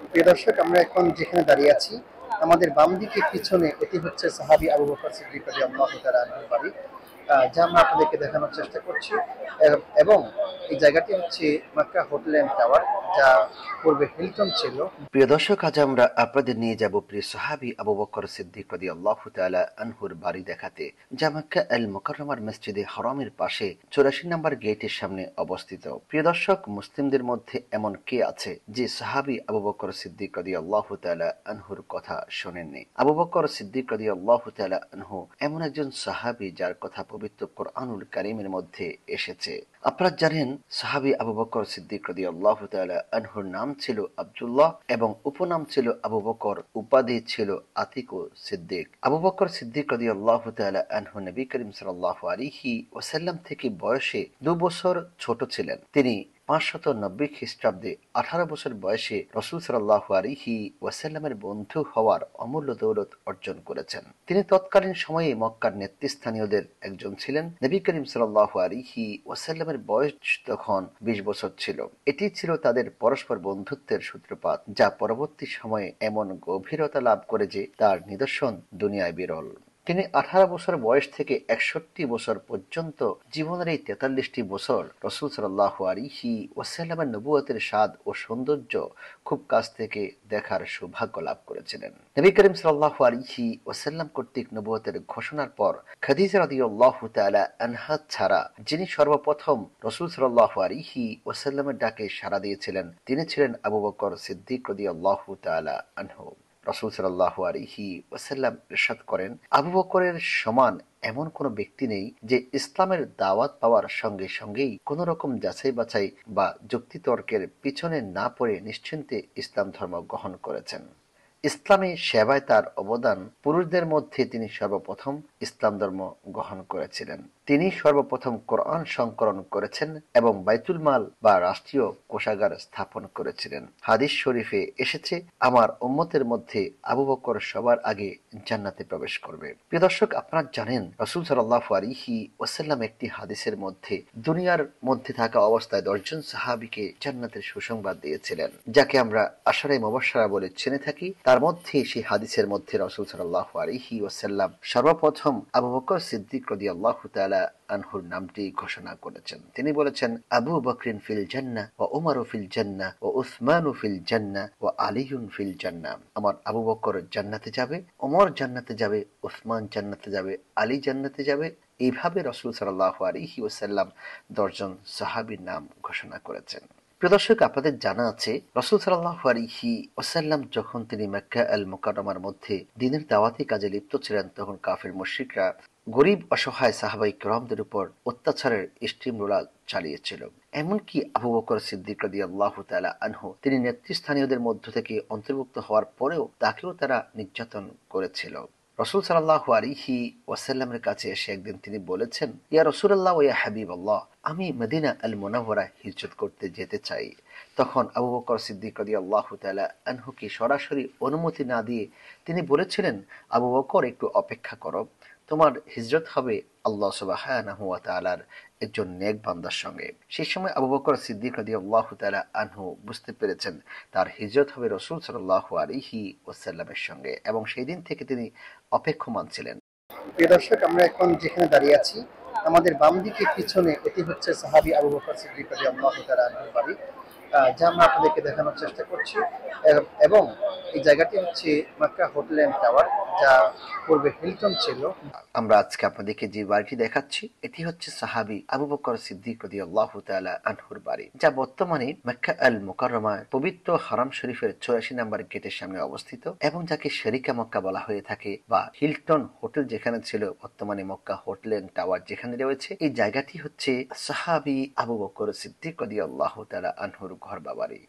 প্রিয় দর্শক, আমরা এখন যেখানে দাঁড়িয়ে আছি, আমাদের বাম দিকে পিছনে এটি হচ্ছে সাহাবী আবু বকর সিদ্দিক রাদিয়াল্লাহু তাআলা আনহুর বাড়ি, যা আমরা আপনাদেরকে দেখানোর চেষ্টা করছি। এবং এই জায়গাটি হচ্ছে মক্কা হোটেল এন্ড টাওয়ার, যা পূর্বে হিলটন ছিল। প্রিয় দর্শক, আজ আমরা আপনাদের নিয়ে যাব প্রিয় সাহাবী আবু বকর সিদ্দিক রাদিয়াল্লাহু তাআলা আনহুর বাড়ি দেখাতে, যা মক্কা আল মুকাররমার মসজিদে হারামের পাশে 84 নম্বর গেটের সামনে অবস্থিত। প্রিয় দর্শক, মুসলিমদের মধ্যে এমন কে আছে যে সাহাবী আবু বকর সিদ্দিক রাদিয়াল্লাহু তাআলা আনহুর কথা শোনেননি? আবু বকর সিদ্দিক রাদিয়াল্লাহু তাআলা আনহু এমন একজন সাহাবী যার কথা পবিত্র কোরআনুল কারীমের মধ্যে এসেছে। আপনারা জানেন, সাহাবী আবু বকর সিদ্দিক রাদিয়াল্লাহু তাআলা আনহুর নাম ছিল আব্দুল্লাহ এবং উপনাম ছিল আবু বকর, উপাধি ছিল আতিকুর সিদ্দিক। আবু বকর সিদ্দিক রাদিয়াল্লাহু তাআলা আনহু নবী করিম সাল্লাল্লাহু আলাইহি ওয়াসাল্লাম থেকে বয়সে 2 বছর ছোট ছিলেন। তিনি 590 খ্রিস্টাব্দে 18 বছর বয়সে রাসূল সাল্লাল্লাহু আলাইহি ওয়াসাল্লামের বন্ধু হওয়ার অমূল্য দৌলত অর্জন করেছেন। তিনি তৎকালীন সময়ে মক্কার নেতৃস্থানীয়দের একজন ছিলেন। নবী করিম সাল্লাল্লাহু আলাইহি ওয়াসাল্লামের বয়স তখন 20 বছর ছিল। এটি ছিল তাদের পরস্পর বন্ধুত্বের সূত্রপাত, যা পরবর্তী সময়ে এমন গভীরতা লাভ করে যে তার নিদর্শন দুনিয়ায় বিরল। তিনি 18 বছর বয়স থেকে 61 বছর পর্যন্ত জীবনের এই 43টি বছর রাসূল সাল্লাল্লাহু আলাইহি ওয়াসাল্লামের নবুয়তের স্বাদ ও সৌন্দর্য খুব কাছ থেকে দেখার সৌভাগ্য লাভ করেছিলেন। নবী করিম সাল্লাল্লাহু আলাইহি ওয়াসাল্লাম কর্তৃক নবুয়তের ঘোষণার পর খাদিজা রাদিয়াল্লাহু তাআলা আনহা ছাড়া যিনি সর্বপ্রথম রাসূল সাল্লাল্লাহু আলাইহি ওয়াসাল্লামের ডাকে সাড়া দিয়েছিলেন, তিনি ছিলেন আবু বকর সিদ্দিক রাদিয়াল্লাহু তাআলা আনহু। রাসূল সাল্লাল্লাহু আলাইহি ওয়াসাল্লাম ইরশাদ করেন, আবু বকরের সমান এমন কোনো ব্যক্তি নেই যে ইসলামের দাওয়াত পাওয়ার সঙ্গে সঙ্গেই কোনো রকম যাচাই বাছাই বা যুক্তিতর্কের পিছনে না পড়ে নিশ্চিন্তে ইসলাম ধর্ম গ্রহণ করেছেন। ইসলামী সেবায় তার অবদান। পুরুষদের মধ্যে তিনি সর্বপ্রথম ইসলাম ধর্ম গ্রহণ করেছিলেন। তিনি সর্বপ্রথম কোরআন সংকলন করেছেন এবং বাইতুল মাল বা রাষ্ট্রীয় কোষাগার স্থাপন করেছিলেন। হাদিস শরীফে এসেছে, আমার উম্মতের মধ্যে আবু বকর সবার আগে জান্নাতে প্রবেশ করবে। প্রিয় দর্শক, আপনারা জানেন রাসূল সাল্লাল্লাহু আলাইহি ওয়াসাল্লাম একটি হাদিসের মধ্যে দুনিয়ার মধ্যে থাকা অবস্থায় 10 জন সাহাবীকে জান্নাতের সুসংবাদ দিয়েছিলেন, যাকে আমরা আশারে মুবাশশারা বলে চিনে থাকি। তার মধ্যে সেই হাদিসের মধ্যে রাসূল সাল্লাল্লাহু আলাইহি ওয়াসাল্লাম সর্বপ্রথম আবু বকর সিদ্দিক রাদিয়াল্লাহু তাআলা আনহুর নামটি ঘোষণা করেছেন। তিনি বলেছেন, আবু বকরিন ফিল জান্নাহ ওয়া উমারু ফিল জান্নাহ ওয়া উসমানু ফিল জান্নাহ ওয়া আলীউন ফিল জান্নাহ। আমার আবু বকর জান্নাতে যাবে, ওমর জান্নাতে যাবে, উসমান জান্নাতে যাবে, আলী জান্নাতে যাবে। এইভাবে রাসূল সাল্লাল্লাহু আলাইহি ওয়াসাল্লাম 10 জন সাহাবীর নাম ঘোষণা করেছেন। প্রিয় দর্শক, আপনাদের জানা আছে রাসূল সাল্লাল্লাহু আলাইহি ওয়াসাল্লাম যখন তিনি মক্কা আল মুকাররমার মধ্যে দ্বীনের দাওয়াতি কাজে লিপ্ত ছিলেন, তখন কাফির মুশরিকরা গরিব অসহায় সাহাবায়ে কেরামদের উপর অত্যাচারের স্টিমরোলার চালিয়েছিল। এমনকি আবু বকর সিদ্দিক রাদিয়াল্লাহু তাআলা আনহু তিনি নেতৃস্থানীয়দের মধ্য থেকে অন্তর্ভুক্ত হওয়ার পরেও তাকেও তারা নির্যাতন করেছিল। রাসূল সাল্লাল্লাহু আলাইহি ওয়াসাল্লামের কাছে এসে একদিন তিনি বলেছেন, ইয়া রাসূলুল্লাহ ওয়া ইয়া হাবিবাল্লাহ, আমি মদিনা আল মুনাওয়ারায় হিজরত করতে যেতে চাই। তখন আবু বকর সিদ্দিক রাদিয়াল্লাহু তাআলা আনহুকে সরাসরি অনুমতি না দিয়ে তিনি বলেছিলেন, আবু বকর, একটু অপেক্ষা করো, তোমার হিজরত হবে আল্লাহ সুবহানাহু ওয়া তাআলার একজন নেক বান্দার সঙ্গে। সেই সময় আবু বকর সিদ্দিক রাদিয়াল্লাহু তাআলা আনহু বুঝতে পেরেছেন তার হিজরত হবে রাসূল সাল্লাল্লাহু আলাইহি ওয়াসাল্লামের সঙ্গে, এবং সেই দিন থেকে তিনি অপেক্ষমান ছিলেন। প্রিয় দর্শক, আমরা এখন যেখানে দাঁড়িয়ে আছি, আমাদের বাম দিকে পিছনে এটি হচ্ছে সাহাবী আবু বকর সিদ্দিক রাদিয়াল্লাহু তাআলা আনহুর বাড়ি, যা আমরা আপনাদেরকে দেখানোর চেষ্টা করছি। এবং এই জায়গাটি হচ্ছে মক্কা হোটেল এন্ড টাওয়ার, যা পূর্বে হিলটন ছিল। আমরা আজকে আপনাদেরকে যে বাড়িটি দেখাচ্ছি, এটি হচ্ছে সাহাবী আবু বকর সিদ্দিক রাদিয়াল্লাহু তাআলা আনহুর বাড়ি, যা বর্তমানে মক্কা আল মুকাররমায় পবিত্র হারাম শরীফের 84 নম্বর গেটের সামনে অবস্থিত, এবং যাকে শেরিকা মক্কা বলা হয়ে থাকে, বা হিলটন হোটেল যেখানে ছিল, বর্তমানে মক্কা হোটেল এন্ড টাওয়ার যেখানে রয়েছে। এই জায়গাটি হচ্ছে সাহাবী আবু বকর সিদ্দিক রাদিয়াল্লাহু তাআলা আনহুর ঘর বা বাড়ি।